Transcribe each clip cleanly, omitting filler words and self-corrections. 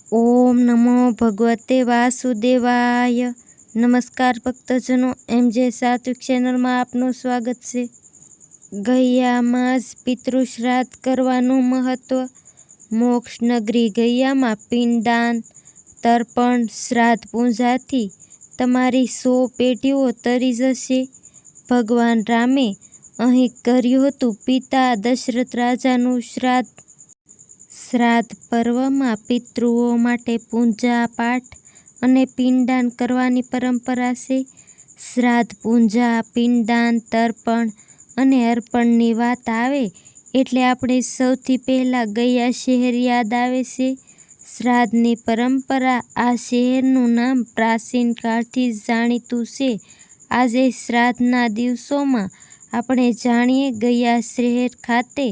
ઓમ નમો ભગવતે વાસુદેવાય. નમસ્કાર ભક્તજનો, MJ સાત્વિક ચેનલમાં આપનું સ્વાગત છે. ગૈયામાં જ પિતૃશ્રાદ્ધ કરવાનું મહત્વ. મોક્ષ નગરી ગૈયામાં પિંડદાન, તર્પણ, શ્રાદ્ધ પૂજાથી તમારી 100 પેઢીઓ તરી જશે. ભગવાન રામે અહીં કર્યું હતું પિતા દશરથ રાજાનું શ્રાદ્ધ. શ્રાદ્ધ પર્વમાં પિતૃઓ માટે પૂજા પાઠ અને પિંડદાન કરવાની પરંપરા છે. શ્રાદ્ધ પૂજા, પિંડદાન, તર્પણ અને અર્પણની વાત આવે એટલે આપણે સૌથી પહેલાં ગૈયા શહેર યાદ આવે છે. શ્રાદ્ધની પરંપરા. આ શહેરનું નામ પ્રાચીન કાળથી જ જાણીતું છે. આજે શ્રાદ્ધના દિવસોમાં આપણે જાણીએ ગૈયા શહેર ખાતે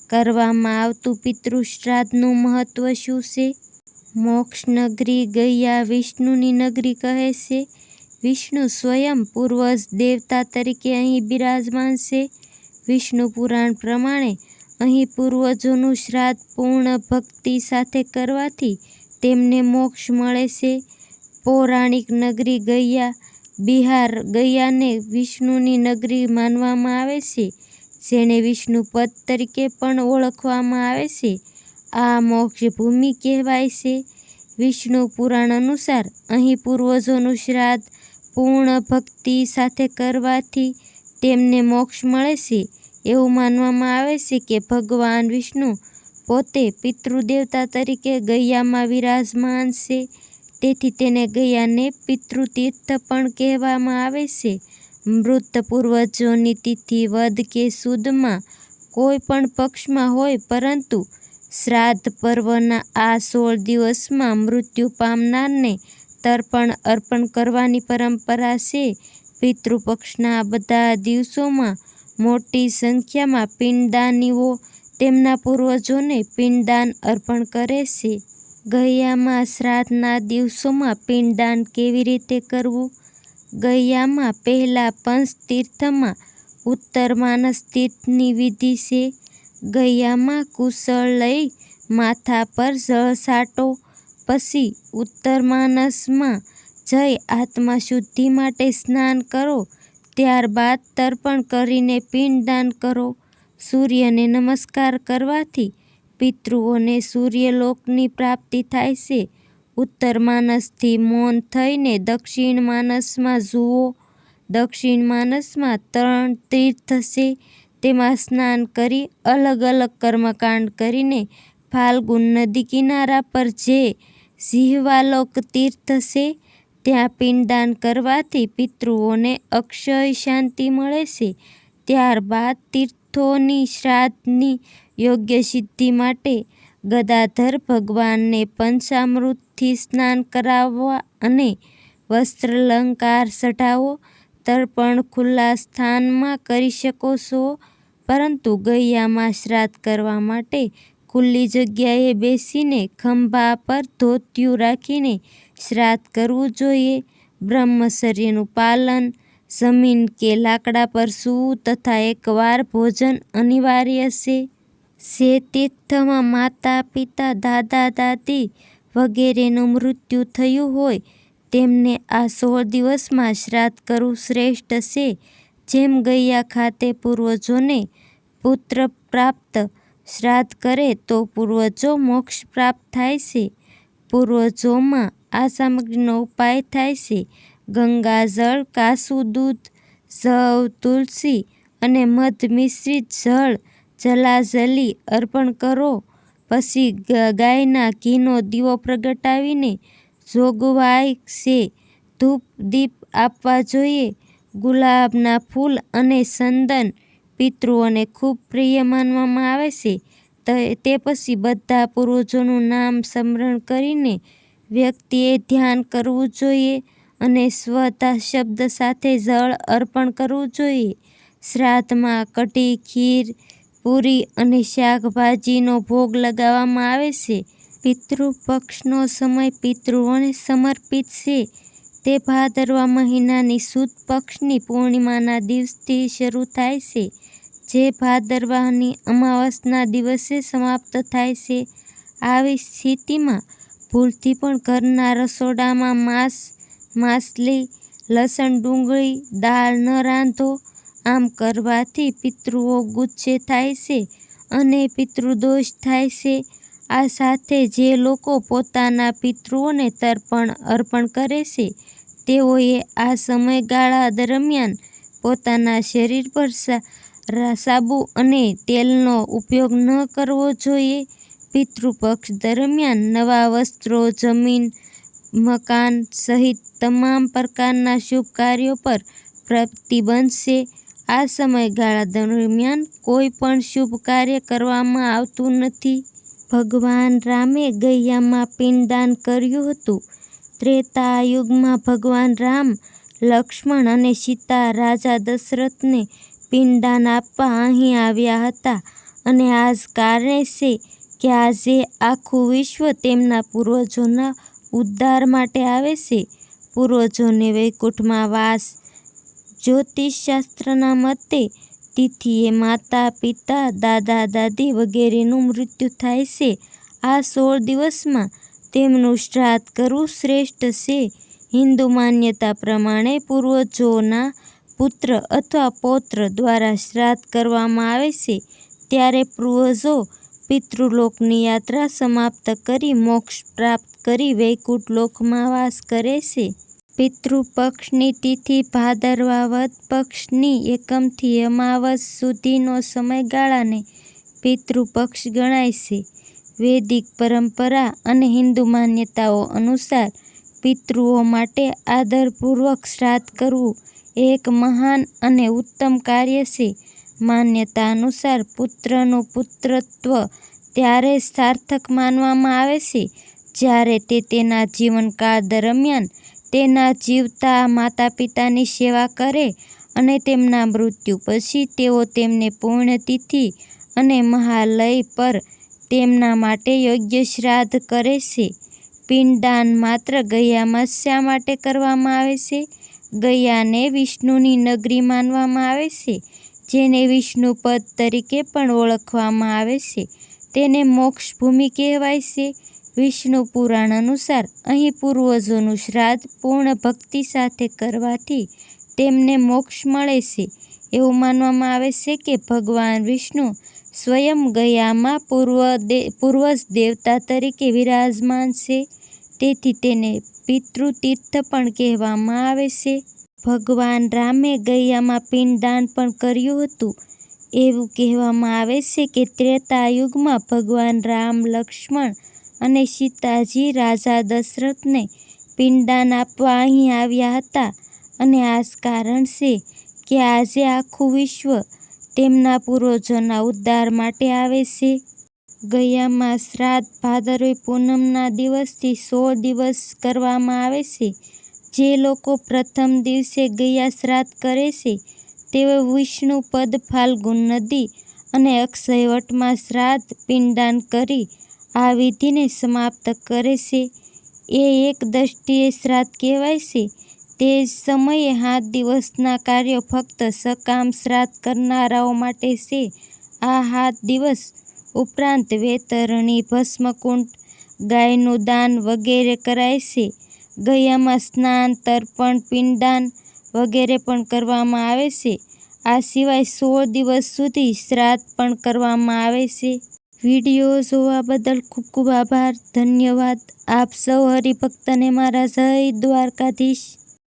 કરવામાં આવતું પિતૃશ્રાદ્ધનું મહત્વ શું છે. મોક્ષ નગરી ગૈયા વિષ્ણુની નગરી કહે છે. વિષ્ણુ સ્વયં પૂર્વજ દેવતા તરીકે અહીં બિરાજમાન છે. વિષ્ણુ પુરાણ પ્રમાણે અહીં પૂર્વજોનું શ્રાદ્ધ પૂર્ણ ભક્તિ સાથે કરવાથી તેમને મોક્ષ મળે છે. પૌરાણિક નગરી ગૈયા. બિહાર ગૈયાને વિષ્ણુની નગરી માનવામાં આવે છે, જેને વિષ્ણુપદ તરીકે પણ ઓળખવામાં આવે છે. આ મોક્ષ ભૂમિ કહેવાય છે. વિષ્ણુ પુરાણ અનુસાર અહીં પૂર્વજોનું શ્રાદ્ધ પૂર્ણ ભક્તિ સાથે કરવાથી તેમને મોક્ષ મળે છે. એવું માનવામાં આવે છે કે ભગવાન વિષ્ણુ પોતે પિતૃદેવતા તરીકે ગૈયામાં વિરાજમાન છે, તેથી તેને ગૈયાને પિતૃતીર્થ પણ કહેવામાં આવે છે. મૃત પૂર્વજોની તિથિ વદ કે સુદમાં કોઈ પણ પક્ષમાં હોય, પરંતુ શ્રાદ્ધ પર્વના આ 16 દિવસમાં મૃત્યુ પામનારને તર્પણ અર્પણ કરવાની પરંપરા છે. પિતૃપક્ષના આ બધા દિવસોમાં મોટી સંખ્યામાં પિંડદાનીઓ તેમના પૂર્વજોને પિંડદાન અર્પણ કરે છે. ગૈયામાં શ્રાદ્ધના દિવસોમાં પિંડદાન કેવી રીતે કરવું. ગૈયામાં પહેલા પંચતીર્થમાં ઉત્તરમાનસ તીર્થની વિધિ છે. ગૈયામાં કુશળ લઈ માથા પર જળ છાંટો, પછી ઉત્તરમાનસમાં જઈ આત્મા શુદ્ધિ માટે સ્નાન કરો. ત્યારબાદ તર્પણ કરીને પિંડદાન કરો. સૂર્યને નમસ્કાર કરવાથી પિતૃઓને સૂર્યલોકની પ્રાપ્તિ થાય છે. ઉત્તરમાનસથી મૌન થઈને દક્ષિણ માનસમાં જુઓ. દક્ષિણ માનસમાં 3 તીર્થ છે. તેમાં સ્નાન કરી અલગ અલગ કર્મકાંડ કરીને ફાલ્ગુન નદી કિનારા પર જે જિહ્વાલોક તીર્થ છે ત્યાં પિંડદાન કરવાથી પિતૃઓને અક્ષય શાંતિ મળે છે. ત્યારબાદ તીર્થોની શ્રાદ્ધની યોગ્ય સિદ્ધિ માટે ગદાધર ભગવાનને પંચામૃતથી સ્નાન કરાવવા અને વસ્ત્રાલંકાર ચઢાવો. તર્પણ ખુલ્લા સ્થાનમાં કરી શકો છો, પરંતુ ગૈયામાં શ્રાદ્ધ કરવા માટે ખુલ્લી જગ્યાએ બેસીને ખંભા પર ધોતિયું રાખીને શ્રાદ્ધ કરવું જોઈએ. બ્રહ્મચર્યનું પાલન. જમીન કે લાકડા પર સૂવું તથા એકવાર ભોજન અનિવાર્ય છે. જે તીર્થમાં માતા પિતા, દાદા દાદી વગેરેનું મૃત્યુ થયું હોય તેમને આ 16 દિવસમાં શ્રાદ્ધ કરવું શ્રેષ્ઠ છે. જેમ ગૈયા ખાતે પૂર્વજોને પુત્ર પ્રાપ્ત શ્રાદ્ધ કરે તો પૂર્વજો મોક્ષ પ્રાપ્ત થાય છે. પૂર્વજોમાં આ સામગ્રીનો ઉપાય થાય છે. ગંગાજળ, કાસું દૂધ, જવ, તુલસી અને મધ મિશ્રિત જળ જલાજલી અર્પણ કરો. પછી ગાયના ઘીનો દીવો પ્રગટાવીને જોગવાઈ છે ધૂપ દીપ આપવા જોઈએ. ગુલાબના ફૂલ અને ચંદન પિતૃઓને ખૂબ પ્રિય માનવામાં આવે છે. તે પછી બધા પૂર્વજોનું નામ સ્મરણ કરીને વ્યક્તિએ ધ્યાન કરવું જોઈએ અને સ્વધા શબ્દ સાથે જળ અર્પણ કરવું જોઈએ. શ્રાદ્ધમાં કઢી, ખીર, પૂરી અને શાકભાજીનો ભોગ લગાવવામાં આવે છે. પિતૃપક્ષનો સમય પિતૃઓને સમર્પિત છે. તે ભાદરવા મહિનાની સુદ પક્ષની પૂર્ણિમાના દિવસથી શરૂ થાય છે, જે ભાદરવાની અમાવસના દિવસે સમાપ્ત થાય છે. આવી સ્થિતિમાં ભૂલથી પણ ઘરના રસોડામાં માંસ, માછલી, લસણ, ડુંગળી, દાળ ન રાંધો. આમ કરવાથી પિતૃઓ ગુસ્સે થાય છે અને પિતૃદોષ થાય છે. આ સાથે જે લોકો પોતાના પિતૃઓને તર્પણ અર્પણ કરે છે તેઓએ આ સમયગાળા દરમિયાન પોતાના શરીર પર સાબુ અને તેલનો ઉપયોગ ન કરવો જોઈએ. પિતૃપક્ષ દરમિયાન નવા વસ્ત્રો, જમીન, મકાન સહિત તમામ પ્રકારના શુભ કાર્યો પર પ્રતિબંધ છે. આ સમયગાળા દરમિયાન કોઈ પણ શુભ કાર્ય કરવામાં આવતું નથી. ભગવાન રામે ગૈયામાં પિંડદાન કર્યું હતું. ત્રેતા યુગમાં ભગવાન રામ, લક્ષ્મણ અને સીતા રાજા દશરથને પિંડદાન આપવા અહીં આવ્યા હતા અને આ જ કારણ છે કે આજે આખું વિશ્વ તેમના પૂર્વજોના ઉદ્ધાર માટે આવે છે. પૂર્વજોને વૈકુંઠમાં વાસ. જ્યોતિષશાસ્ત્રના મતે તિથિએ માતા, પિતા, દાદા, દાદી વગેરેનું મૃત્યુ થાય છે. આ 16 દિવસમાં તેમનું શ્રાદ્ધ કરવું શ્રેષ્ઠ છે. હિન્દુ માન્યતા પ્રમાણે પૂર્વજોના પુત્ર અથવા પૌત્ર દ્વારા શ્રાદ્ધ કરવામાં આવે છે ત્યારે પૂર્વજો પિતૃલોકની યાત્રા સમાપ્ત કરી મોક્ષ પ્રાપ્ત કરી વૈકુંઠ લોકમાં વાસ કરે છે. પિતૃપક્ષની તિથિ ભાદરવા વદ પક્ષની એકમથી અમાવસ સુધીનો સમયગાળાને પિતૃપક્ષ ગણાય છે. વૈદિક પરંપરા અને હિન્દુ માન્યતાઓ અનુસાર પિતૃઓ માટે આદરપૂર્વક શ્રાદ્ધ કરવું એ એક મહાન અને ઉત્તમ કાર્ય છે. માન્યતા અનુસાર પુત્રનું પુત્રત્વ ત્યારે જ સાર્થક માનવામાં આવે છે જ્યારે તે તેના જીવનકાળ દરમિયાન તેના જીવતા માતા-પિતાની સેવા કરે અને તેમના મૃત્યુ પછી તેઓ તેમને પુણ્યતિથિ અને મહાલય પર તેમના માટે યોગ્ય શ્રાદ્ધ કરે છે. પિંડદાન માત્ર ગયામાં શા માટે કરવામાં આવે છે? ગયાને વિષ્ણુની નગરી માનવામાં આવે છે, જેને વિષ્ણુપદ તરીકે પણ ઓળખવામાં આવે છે. તેને મોક્ષ ભૂમિ કહેવાય છે. વિષ્ણુ પુરાણ અનુસાર અહીં પૂર્વજોનું શ્રાદ્ધ પૂર્ણ ભક્તિ સાથે કરવાથી તેમને મોક્ષ મળે છે. એવું માનવામાં આવે છે કે ભગવાન વિષ્ણુ સ્વયં ગયામાં પૂર્વજ દેવતા તરીકે વિરાજમાન છે, તેથી તેને પિતૃતીર્થ પણ કહેવામાં આવે છે. ભગવાન રામે ગયામાં પિંડદાન પણ કર્યું હતું. એવું કહેવામાં આવે છે કે ત્રેતા યુગમાં ભગવાન રામ, લક્ષ્મણ અને સીતાજી રાજા દશરથને પિંડદાન આપવા અહીં આવ્યા હતા અને આ જ કારણ છે કે આજે આખું વિશ્વ તેમના પૂર્વજોના ઉદ્ધાર માટે આવે છે. ગયામાં શ્રાદ્ધ ભાદરવી પૂનમના દિવસથી 16 દિવસ કરવામાં આવે છે. જે લોકો પ્રથમ દિવસે ગયા શ્રાદ્ધ કરે છે તેઓ વિષ્ણુપદ, ફાલ્ગુન નદી અને અક્ષયવટમાં શ્રાદ્ધ પિંડદાન કરી આ વિધિને સમાપ્ત કરે છે. એ એક દ્રષ્ટિએ શ્રાદ્ધ કહેવાય છે. તે જ સમયે 7 દિવસના કાર્યો ફક્ત સકામ શ્રાદ્ધ કરનારાઓ માટે છે. આ 7 દિવસ ઉપરાંત વૈતરણી, ભસ્મકુંડ, ગાયનું દાન વગેરે કરાય છે. ગયામાં સ્નાન, તર્પણ, પિંડદાન વગેરે પણ કરવામાં આવે છે. આ સિવાય 16 દિવસ સુધી શ્રાદ્ધ પણ કરવામાં આવે છે. વિડીયો જોવા બદલ ખૂબ ખૂબ આભાર. ધન્યવાદ. આપ સૌ હરિભક્તને મારા જય દ્વારકાધીશ.